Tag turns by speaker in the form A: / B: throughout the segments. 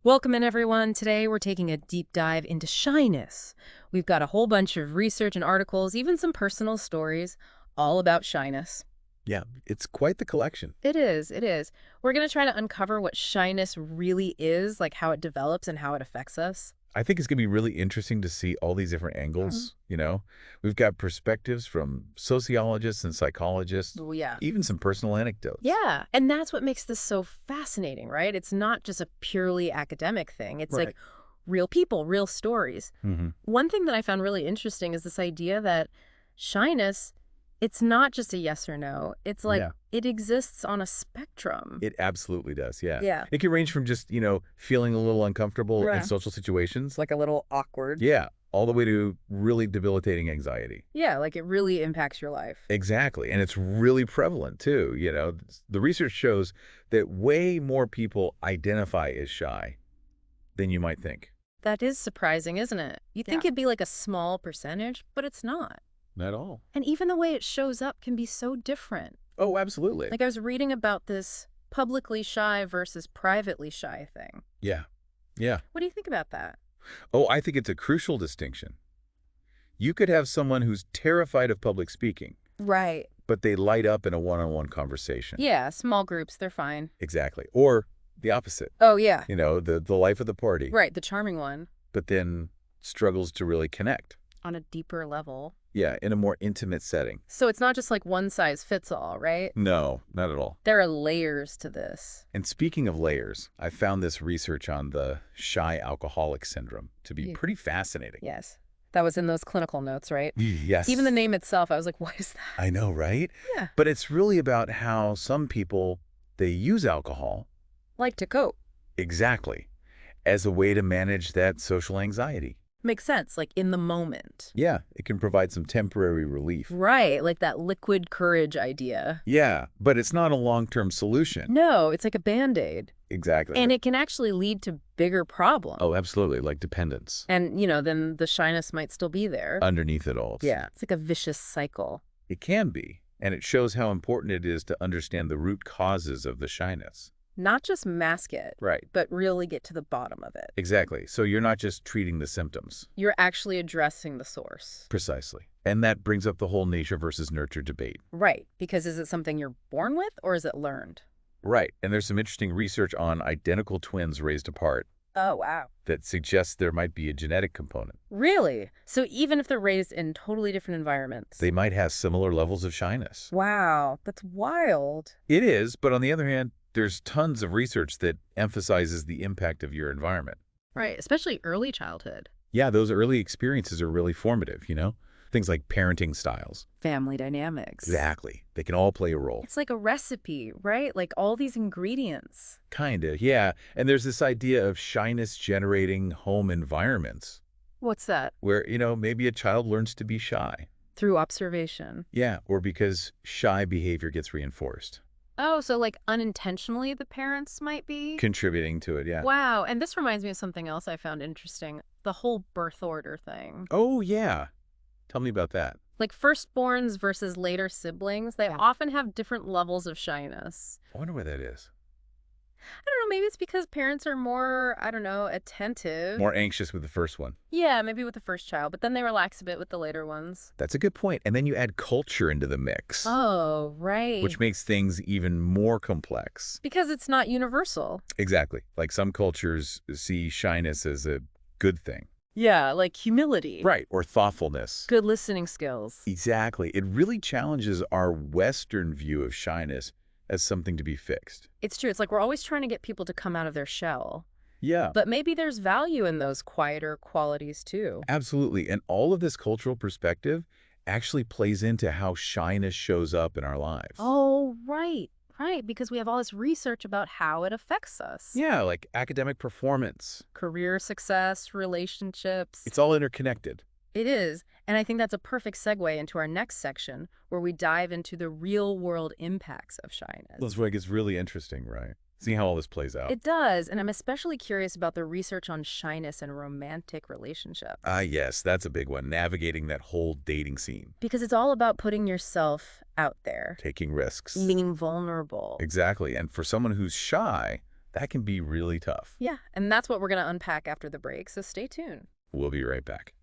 A: Welcome in, everyone. Today we're taking a deep dive into shyness. We've got a whole bunch of research and articles, even some personal stories, all about shyness.
B: Yeah, it's quite the collection.
A: It is, it is. We're going to try to uncover what shyness really is, like how it develops and how it affects us.
B: I think it's going to be really interesting to see all these different angles. We've got perspectives from sociologists and psychologists,
A: Oh, yeah.
B: even some personal anecdotes.
A: Yeah, and that's what makes this so fascinating, right? It's not just a purely academic thing. It's like
B: Right.
A: real people, real stories.
B: hmm
A: One thing that I found really interesting is this idea that shyness, it's not just a yes or no. It's like
B: Yeah,
A: it exists on a spectrum.
B: it absolutely does. Yeah.
A: Yeah.
B: It can range from just feeling a little uncomfortable in
A: Right.
B: social situations.
A: It's like a little awkward.
B: Yeah, all the way to really debilitating anxiety.
A: Yeah, like it really impacts your life.
B: Exactly. And it's really prevalent too. The research shows that way more people identify as shy than you might think.
A: That is surprising, isn't it? You'd think it'd be like a small percentage, but it's not.
B: Not at all.
A: And even the way it shows up can be so different.
B: Oh, absolutely.
A: Like I was reading about this publicly shy versus privately shy thing.
B: Yeah. Yeah.
A: What do you think about that?
B: Oh, I think it's a crucial distinction. You could have someone who's terrified of public speaking,
A: Right.
B: but they light up in a one-on-one conversation.
A: Yeah, small groups, they're fine.
B: Exactly. Or the opposite.
A: Oh, yeah.
B: The life of the party,
A: Right, the charming one
B: but then struggles to really connect.
A: on a deeper level.
B: Yeah, in a more intimate setting.
A: So it's not just like one size fits all, right?
B: No, not at all.
A: There are layers to this.
B: And speaking of layers, I found this research on the shy alcoholic syndrome to be
A: Yeah.
B: pretty fascinating.
A: Yes. That was in those clinical notes, right?
B: Yes.
A: Even the name itself, I was like, what is that?
B: I know, right?
A: Yeah.
B: But it's really about how some people, they use alcohol,
A: Like to cope.
B: exactly, as a way to manage that social anxiety.
A: Makes sense, like in the moment.
B: Yeah, it can provide some temporary relief.
A: Right, like that liquid courage idea.
B: Yeah, but it's not a long-term solution.
A: No, it's like a Band-Aid.
B: Exactly.
A: And it can actually lead to bigger problems.
B: Oh, absolutely, like dependence
A: And, then the shyness might still be there.
B: underneath it all.
A: Yeah, it's like a vicious cycle.
B: It can be, and it shows how important it is to understand the root causes of the shyness.
A: Not just mask it,
B: Right.
A: but really get to the bottom of it.
B: Exactly. So you're not just treating the symptoms.
A: You're actually addressing the source.
B: Precisely. And that brings up the whole nature versus nurture debate.
A: Right, because is it something you're born with or is it learned?
B: Right. And there's some interesting research on identical twins raised apart
A: Oh, wow.
B: that suggests there might be a genetic component.
A: Really? So even if they're raised in totally different environments?
B: They might have similar levels of shyness.
A: Wow, that's wild.
B: It is, but on the other hand, there's tons of research that emphasizes the impact of your environment.
A: Right, especially early childhood.
B: Yeah, those early experiences are really formative. Things like parenting styles.
A: Family dynamics.
B: Exactly. They can all play a role.
A: It's like a recipe, right? Like all these ingredients.
B: Kinda, yeah. And there's this idea of shyness generating home environments
A: What's that?
B: where maybe a child learns to be shy.
A: Through observation.
B: Yeah, or because shy behavior gets reinforced.
A: Oh, so like unintentionally the parents might be?
B: Contributing to it, yeah.
A: Wow, and this reminds me of something else I found interesting. The whole birth order thing.
B: Oh, yeah. Tell me about that.
A: Like firstborns versus later siblings, they often have different levels of shyness.
B: I wonder why that is.
A: I don't know, maybe it's because parents are more, I don't know, attentive.
B: More anxious with the first one.
A: Yeah, maybe with the first child, but then they relax a bit with the later ones.
B: That's a good point. And then you add culture into the mix,
A: Oh, right.
B: which makes things even more complex.
A: Because it's not universal.
B: Exactly. Like some cultures see shyness as a good thing.
A: Yeah, like humility.
B: Right. Or thoughtfulness.
A: Good listening skills.
B: Exactly. It really challenges our Western view of shyness as something to be fixed.
A: It's true. It's like we're always trying to get people to come out of their shell.
B: Yeah,
A: But maybe there's value in those quieter qualities too.
B: absolutely. And all of this cultural perspective actually plays into how shyness shows up in our lives.
A: Oh, right. Right, because we have all this research about how it affects us.
B: Yeah, like academic performance.
A: Career success, relationships.
B: It's all interconnected.
A: It is. And I think that's a perfect segue into our next section where we dive into the real world impacts of shyness.
B: That's where it gets really interesting, right? Seeing how all this plays out.
A: It does. And I'm especially curious about the research on shyness and romantic relationships.
B: Ah, yes, that's a big one. Navigating that whole dating scene.
A: Because it's all about putting yourself out there,
B: Taking risks.
A: being vulnerable.
B: Exactly. And for someone who's shy, That can be really tough.
A: Yeah, and that's what we're going to unpack after the break, so stay tuned.
B: We'll be right back.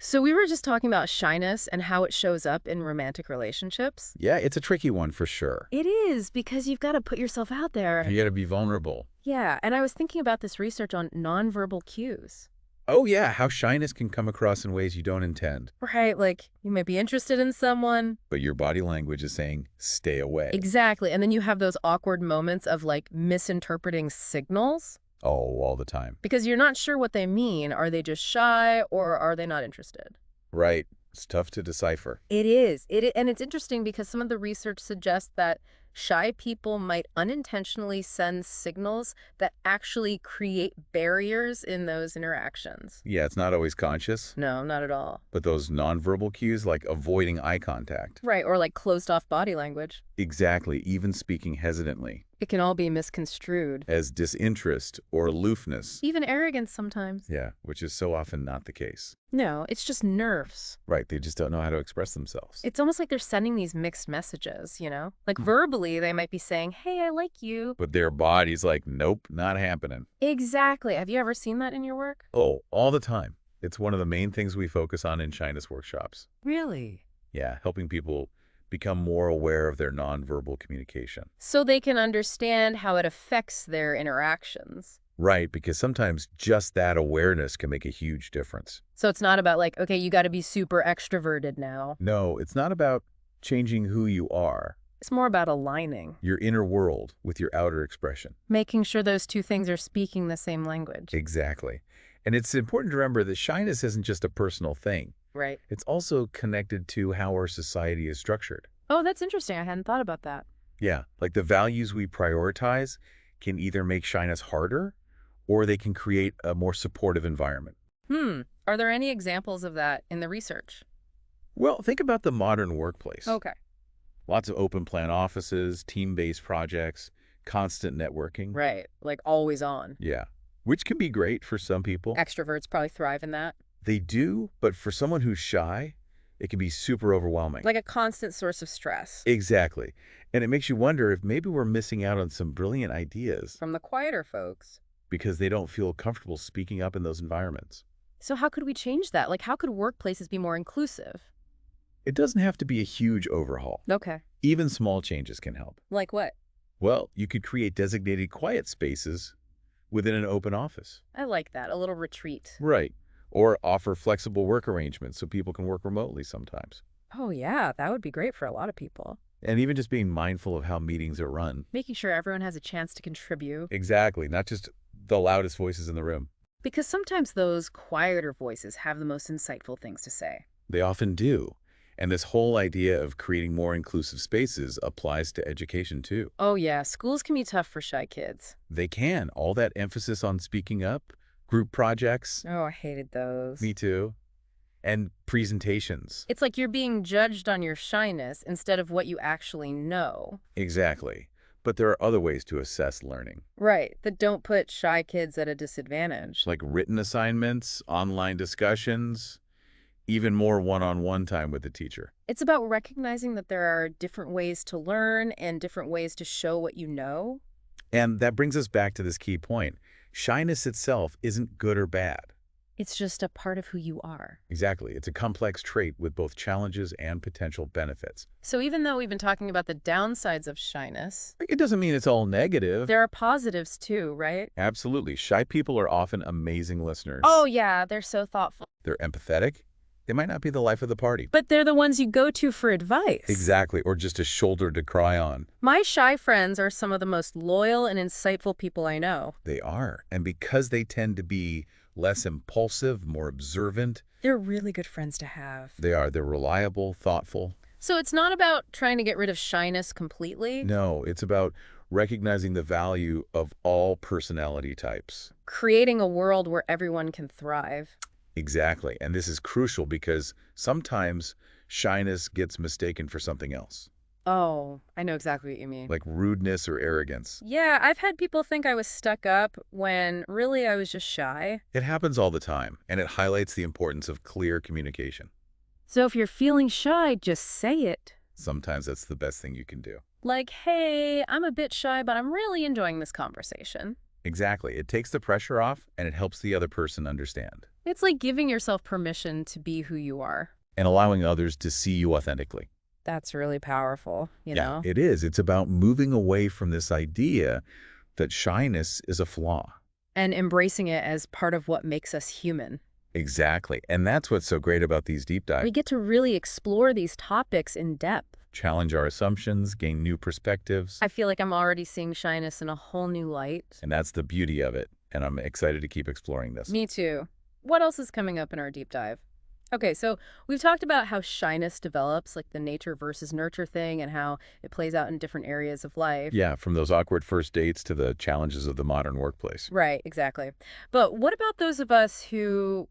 A: So we were just talking about shyness and how it shows up in romantic relationships.
B: Yeah, it's a tricky one for sure.
A: It is, because you've got to put yourself out there.
B: You got to be vulnerable.
A: Yeah, and I was thinking about this research on nonverbal cues.
B: Oh, yeah, how shyness can come across in ways you don't intend.
A: Right, like you might be interested in someone.
B: But your body language is saying, stay away.
A: Exactly, and then you have those awkward moments of like misinterpreting signals
B: Oh, all the time.
A: because you're not sure what they mean. Are they just shy or are they not interested?
B: Right. It's tough to decipher.
A: It is. And it's interesting because some of the research suggests that shy people might unintentionally send signals that actually create barriers in those interactions.
B: Yeah, it's not always conscious,
A: No, not at all.
B: but those nonverbal cues like avoiding eye contact.
A: Right, or like closed off body language.
B: Exactly, even speaking hesitantly,
A: It can all be misconstrued.
B: as disinterest or aloofness.
A: Even arrogance sometimes.
B: Yeah, which is so often not the case.
A: No, it's just nerves.
B: Right, they just don't know how to express themselves.
A: It's almost like they're sending these mixed messages, you know? Like verbally, they might be saying, hey, I like you.
B: But their body's like, nope, not happening.
A: Exactly. Have you ever seen that in your work?
B: Oh, all the time. It's one of the main things we focus on in Shyness workshops.
A: Really?
B: Yeah, helping people become more aware of their nonverbal communication.
A: So they can understand how it affects their interactions.
B: Right, because sometimes just that awareness can make a huge difference.
A: So it's not about like, okay, you got to be super extroverted now.
B: No, it's not about changing who you are,
A: It's more about aligning,
B: your inner world, with your outer expression.
A: making sure those two things are speaking the same language.
B: Exactly. And it's important to remember that shyness isn't just a personal thing.
A: Right.
B: It's also connected to how our society is structured.
A: Oh, that's interesting. I hadn't thought about that.
B: Yeah, like the values we prioritize can either make shyness harder or they can create a more supportive environment.
A: Are there any examples of that in the research?
B: Well, think about the modern workplace.
A: Okay.
B: Lots of open plan offices, team-based projects, constant networking.
A: Right. Like always on.
B: Yeah, which can be great for some people.
A: Extroverts probably thrive in that.
B: They do, but for someone who's shy, it can be super overwhelming.
A: Like a constant source of stress.
B: Exactly. And it makes you wonder if maybe we're missing out on some brilliant ideas
A: From the quieter folks.
B: because they don't feel comfortable speaking up in those environments.
A: So how could we change that? Like how could workplaces be more inclusive?
B: It doesn't have to be a huge overhaul.
A: Okay.
B: Even small changes can help.
A: Like what?
B: Well, you could create designated quiet spaces within an open office.
A: I like that. A little retreat.
B: Right. Or offer flexible work arrangements so people can work remotely sometimes.
A: Oh, yeah. That would be great for a lot of people.
B: And even just being mindful of how meetings are run.
A: Making sure everyone has a chance to contribute.
B: Exactly. Not just the loudest voices in the room.
A: Because sometimes those quieter voices have the most insightful things to say.
B: They often do. And this whole idea of creating more inclusive spaces applies to education too.
A: Oh, yeah. Schools can be tough for shy kids.
B: They can. All that emphasis on speaking up, group projects,
A: Oh, I hated those.
B: me too, and presentations.
A: It's like you're being judged on your shyness instead of what you actually know.
B: Exactly. But there are other ways to assess learning,
A: Right. That don't put shy kids at a disadvantage.
B: like written assignments, online discussions, even more one-on-one time with the teacher.
A: It's about recognizing that there are different ways to learn and different ways to show what you know.
B: And that brings us back to this key point. Shyness itself isn't good or bad.
A: It's just a part of who you are.
B: Exactly. It's a complex trait with both challenges and potential benefits.
A: So even though we've been talking about the downsides of shyness,
B: It doesn't mean it's all negative.
A: there are positives too, right?
B: Absolutely. Shy people are often amazing listeners.
A: Oh, yeah, they're so thoughtful.
B: They're empathetic. They might not be the life of the party.
A: But they're the ones you go to for advice.
B: Exactly. Or just a shoulder to cry on.
A: My shy friends are some of the most loyal and insightful people I know.
B: They are. And because they tend to be less impulsive, more observant,
A: They're really good friends to have.
B: they're reliable, thoughtful.
A: So it's not about trying to get rid of shyness completely.
B: No, it's about recognizing the value of all personality types.
A: Creating a world where everyone can thrive.
B: Exactly. And this is crucial because sometimes shyness gets mistaken for something else,
A: Oh, I know exactly what you mean.
B: like rudeness or arrogance.
A: Yeah, I've had people think I was stuck up when really I was just shy.
B: It happens all the time, and it highlights the importance of clear communication.
A: So if you're feeling shy, just say it.
B: Sometimes that's the best thing you can do.
A: Like, hey, I'm a bit shy, but I'm really enjoying this conversation.
B: Exactly. It takes the pressure off and it helps the other person understand
A: It's like giving yourself permission to be who you are.
B: and allowing others to see you authentically.
A: That's really powerful, you
B: Yeah,
A: know?
B: it is. It's about moving away from this idea that shyness is a flaw.
A: And embracing it as part of what makes us human.
B: Exactly. And that's what's so great about these deep dives.
A: We get to really explore these topics in depth.
B: Challenge our assumptions, gain new perspectives,
A: I feel like I'm already seeing shyness in a whole new light.
B: and that's the beauty of it. And I'm excited to keep exploring this.
A: Me too. What else is coming up in our deep dive? Okay, so we've talked about how shyness develops, like the nature versus nurture thing, and how it plays out in different areas of life.
B: Yeah, from those awkward first dates to the challenges of the modern workplace.
A: Right, exactly. But what about those of us who,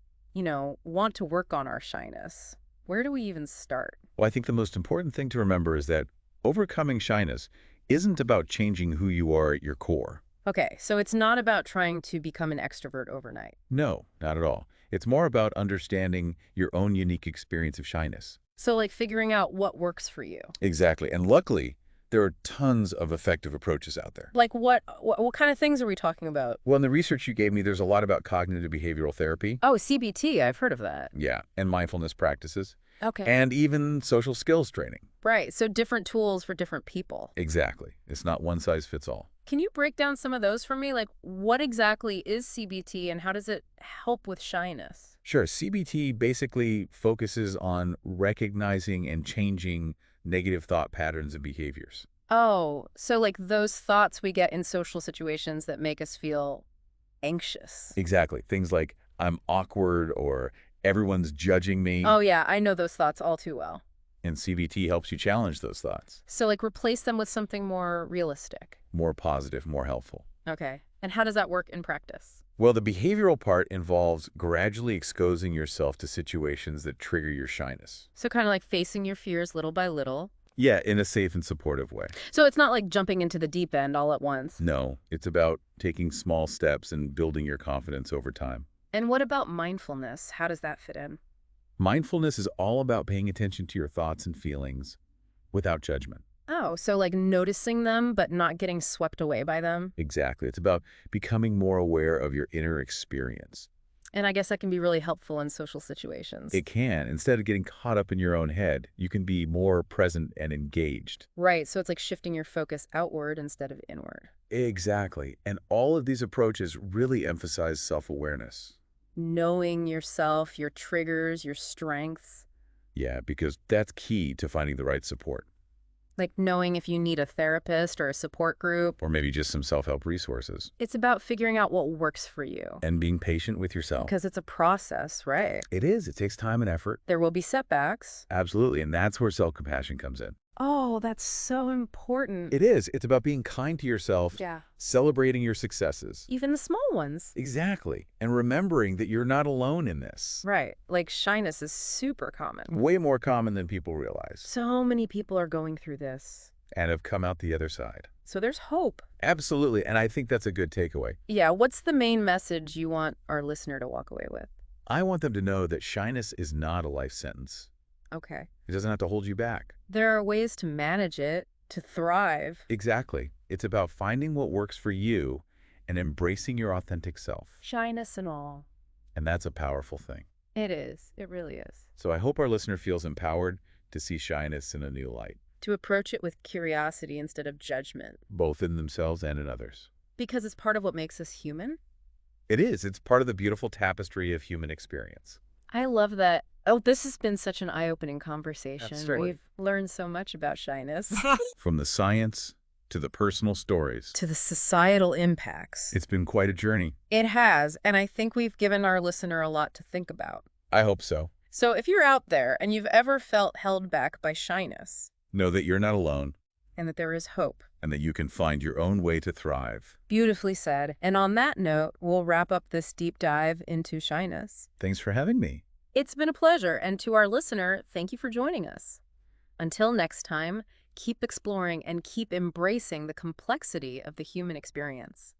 A: want to work on our shyness? Where do we even start?
B: Well, I think the most important thing to remember is that overcoming shyness isn't about changing who you are at your core.
A: Okay, so it's not about trying to become an extrovert overnight.
B: No, not at all. It's more about understanding your own unique experience of shyness.
A: So, like figuring out what works for you.
B: Exactly. And luckily, there are tons of effective approaches out there.
A: Like what kind of things are we talking about?
B: Well, in the research you gave me, there's a lot about cognitive behavioral therapy.
A: Oh, CBT, I've heard of that.
B: Yeah, and mindfulness practices,
A: Okay.
B: and even social skills training.
A: Right, so different tools for different people.
B: Exactly. It's not one size fits all.
A: Can you break down some of those for me? Like, what exactly is CBT and how does it help with shyness?
B: Sure, CBT basically focuses on recognizing and changing negative thought patterns and behaviors.
A: Oh, so like those thoughts we get in social situations that make us feel anxious.
B: Exactly. Things like, I'm awkward or everyone's judging me.
A: Oh, yeah, I know those thoughts all too well.
B: And CBT helps you challenge those thoughts.
A: So, like, replace them with something more realistic.
B: More positive, more helpful.
A: Okay. And how does that work in practice?
B: Well, the behavioral part involves gradually exposing yourself to situations that trigger your shyness.
A: So, kind of like facing your fears little by little.
B: Yeah, in a safe and supportive way.
A: So, it's not like jumping into the deep end all at once.
B: No, it's about taking small steps and building your confidence over time.
A: And what about mindfulness? How does that fit in?
B: Mindfulness is all about paying attention to your thoughts and feelings without judgment.
A: Oh, so like noticing them but not getting swept away by them.
B: Exactly. It's about becoming more aware of your inner experience.
A: And I guess that can be really helpful in social situations.
B: It can. Instead of getting caught up in your own head, you can be more present and engaged.
A: Right, so it's like shifting your focus outward instead of inward.
B: Exactly. And all of these approaches really emphasize self-awareness.
A: Knowing yourself, your triggers, your strengths.
B: Yeah, because that's key to finding the right support.
A: Like knowing if you need a therapist or a support group.
B: Or maybe just some self-help resources.
A: It's about figuring out what works for you.
B: And being patient with yourself.
A: Because it's a process, right?
B: It is. It takes time and effort.
A: There will be setbacks.
B: Absolutely. And that's where self-compassion comes in.
A: Oh, that's so important.
B: It is. It's about being kind to yourself,
A: Yeah.
B: celebrating your successes.
A: Even the small ones.
B: Exactly. And remembering that you're not alone in this.
A: Right. Like shyness is super common.
B: Way more common than people realize.
A: So many people are going through this.
B: And have come out the other side.
A: So there's hope.
B: Absolutely. And I think that's a good takeaway.
A: Yeah. What's the main message you want our listener to walk away with?
B: I want them to know that shyness is not a life sentence.
A: Okay.
B: It doesn't have to hold you back.
A: There are ways to manage it, to thrive.
B: Exactly. It's about finding what works for you and embracing your authentic self.
A: Shyness and all.
B: And that's a powerful thing.
A: It is. It really is.
B: So I hope our listener feels empowered to see shyness in a new light,
A: To approach it with curiosity instead of judgment.
B: both in themselves and in others.
A: Because it's part of what makes us human.
B: It is. It's part of the beautiful tapestry of human experience.
A: I love that. Oh, this has been such an eye-opening conversation.
B: Absolutely.
A: We've learned so much about shyness.
B: From the science to the personal stories.
A: To the societal impacts.
B: It's been quite a journey.
A: It has, and I think we've given our listener a lot to think about.
B: I hope so.
A: So if you're out there and you've ever felt held back by shyness,
B: Know that you're not alone
A: and that there is hope.
B: and that you can find your own way to thrive.
A: Beautifully said. And on that note, we'll wrap up this deep dive into shyness.
B: Thanks for having me.
A: It's been a pleasure, and to our listener, thank you for joining us. Until next time, keep exploring and keep embracing the complexity of the human experience.